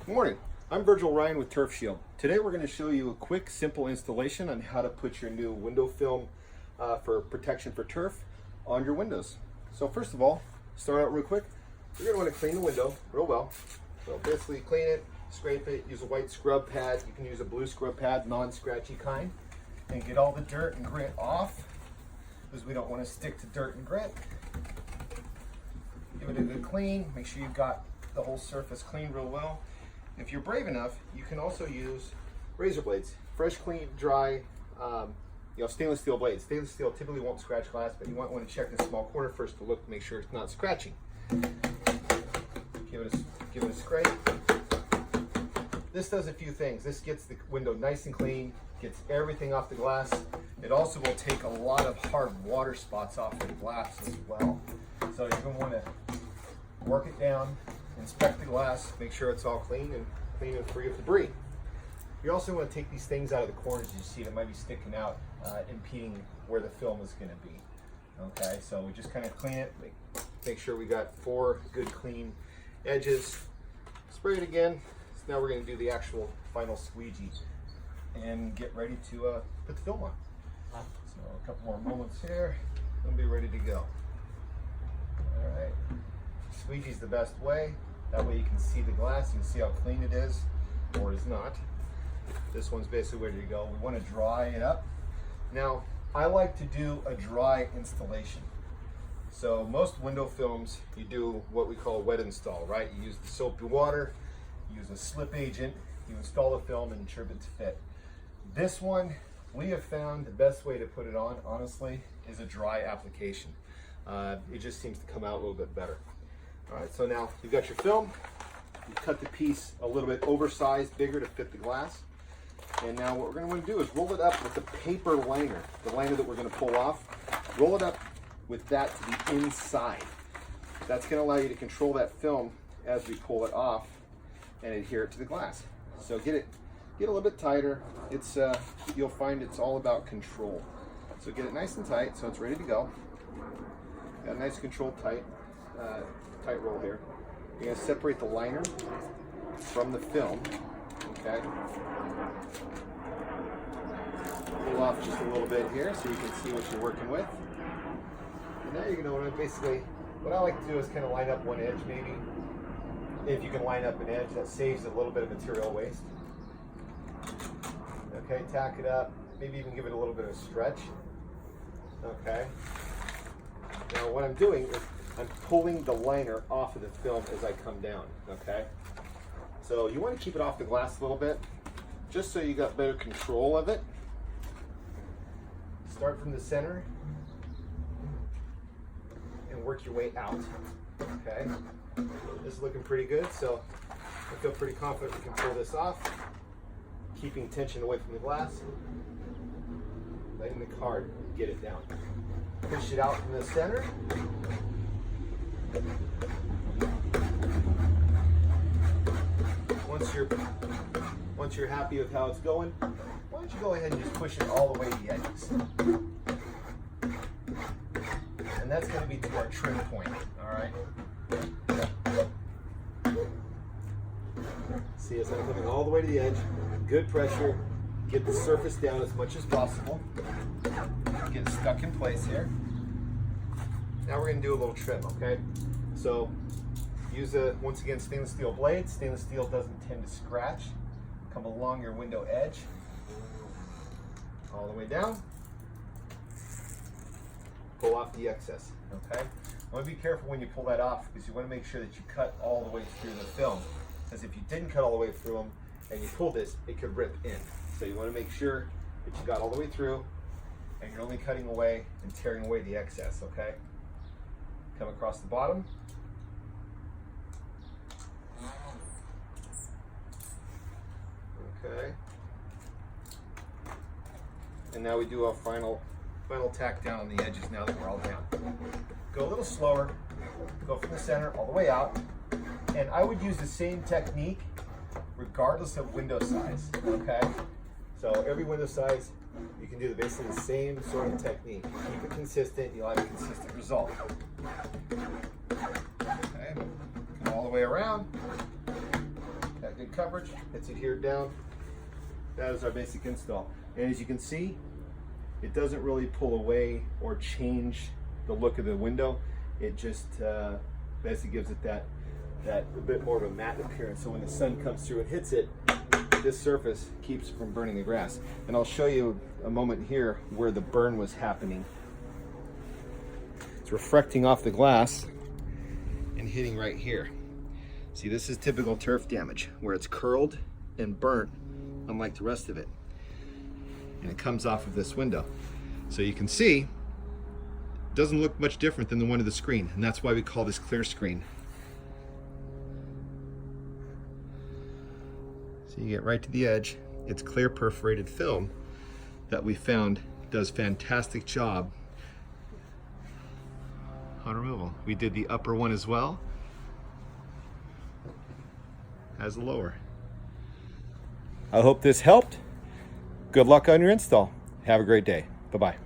Good morning, I'm Virgil Ryan with Turf Shield. Today we're going to show you a quick, simple installation on how to put your new window film for protection for turf on your windows. So first of all, start out real quick. You're going to want to clean the window real well. So basically clean it, scrape it, use a white scrub pad. You can use a blue scrub pad, non-scratchy kind, and get all the dirt and grit off because we don't want to stick to dirt and grit. Give it a good clean. Make sure you've got the whole surface cleaned real well. If you're brave enough, you can also use razor blades. Fresh, clean, dry, stainless steel blades. Stainless steel typically won't scratch glass, but you might want to check the small corner first to look, make sure it's not scratching. Give it a scrape. This does a few things. This gets the window nice and clean, gets everything off the glass. It also will take a lot of hard water spots off the glass as well. So you're going to want to work it down, inspect the glass, make sure it's all clean and free of debris. You also want to take these things out of the corners you see that might be sticking out, impeding where the film is going to be. Okay, so we just kind of clean it, make sure we got 4 good clean edges. Spray it again. So now we're going to do the actual final squeegee and get ready to put the film on. So a couple more moments here, and be ready to go. All right. Squeegee's the best way. That way you can see the glass, you can see how clean it is or is not. This one's basically ready to go. We want to dry it up. Now, I like to do a dry installation. So most window films, you do what we call a wet install, right? You use the soapy water, you use a slip agent, you install the film and ensure it to fit. This one, we have found the best way to put it on, honestly, is a dry application. It just seems to come out a little bit better. All right, so now you've got your film. You cut the piece a little bit oversized, bigger to fit the glass. And now what we're going to want to do is roll it up with the paper liner, the liner that we're going to pull off. Roll it up with that to the inside. That's going to allow you to control that film as we pull it off and adhere it to the glass. So get a little bit tighter. It's you'll find it's all about control. So get it nice and tight so it's ready to go. Got a nice controlled tight roll here. You're going to separate the liner from the film. Okay. Pull off just a little bit here so you can see what you're working with. And now you're going to basically, what I like to do is kind of line up one edge maybe. If you can line up an edge, that saves a little bit of material waste. Okay, tack it up. Maybe even give it a little bit of stretch. Okay. Now what I'm doing is I'm pulling the liner off of the film as I come down, okay? So you want to keep it off the glass a little bit, just so you got better control of it. Start from the center and work your way out, okay? This is looking pretty good, so I feel pretty confident we can pull this off, keeping tension away from the glass, letting the card get it down. Push it out from the center. Once you're happy with how it's going, why don't you go ahead and just push it all the way to the edges. And that's going to be to our trim point, all right? See, as I'm coming all the way to the edge, good pressure, get the surface down as much as possible. Get it stuck in place here. Now we're going to do a little trim, okay? So use once again, stainless steel blade. Stainless steel doesn't tend to scratch. Come along your window edge, all the way down. Pull off the excess, okay? I want to be careful when you pull that off because you want to make sure that you cut all the way through the film. Because if you didn't cut all the way through them and you pull this, it could rip in. So you want to make sure that you got all the way through and you're only cutting away and tearing away the excess, okay? Come across the bottom. Okay. And now we do our final tack down on the edges now that we're all down. Go a little slower, go from the center all the way out. And I would use the same technique regardless of window size, okay? So every window size, you can do basically the same sort of technique. Keep it consistent, you'll have a consistent result. Okay, come all the way around. Okay, got good coverage. It's adhered down. That is our basic install. And as you can see, it doesn't really pull away or change the look of the window. It just basically gives it that a bit more of a matte appearance. So when the sun comes through and hits it, this surface keeps it from burning the grass. And I'll show you a moment here where the burn was happening. It's reflecting off the glass and hitting right here. See, this is typical turf damage where it's curled and burnt, unlike the rest of it. And it comes off of this window. So you can see, it doesn't look much different than the one of the screen, and that's why we call this clear screen. So you get right to the edge. It's clear perforated film that we found does fantastic job on removal. We did the upper one as well as the lower. I hope this helped. Good luck on your install. Have a great day. Bye-bye.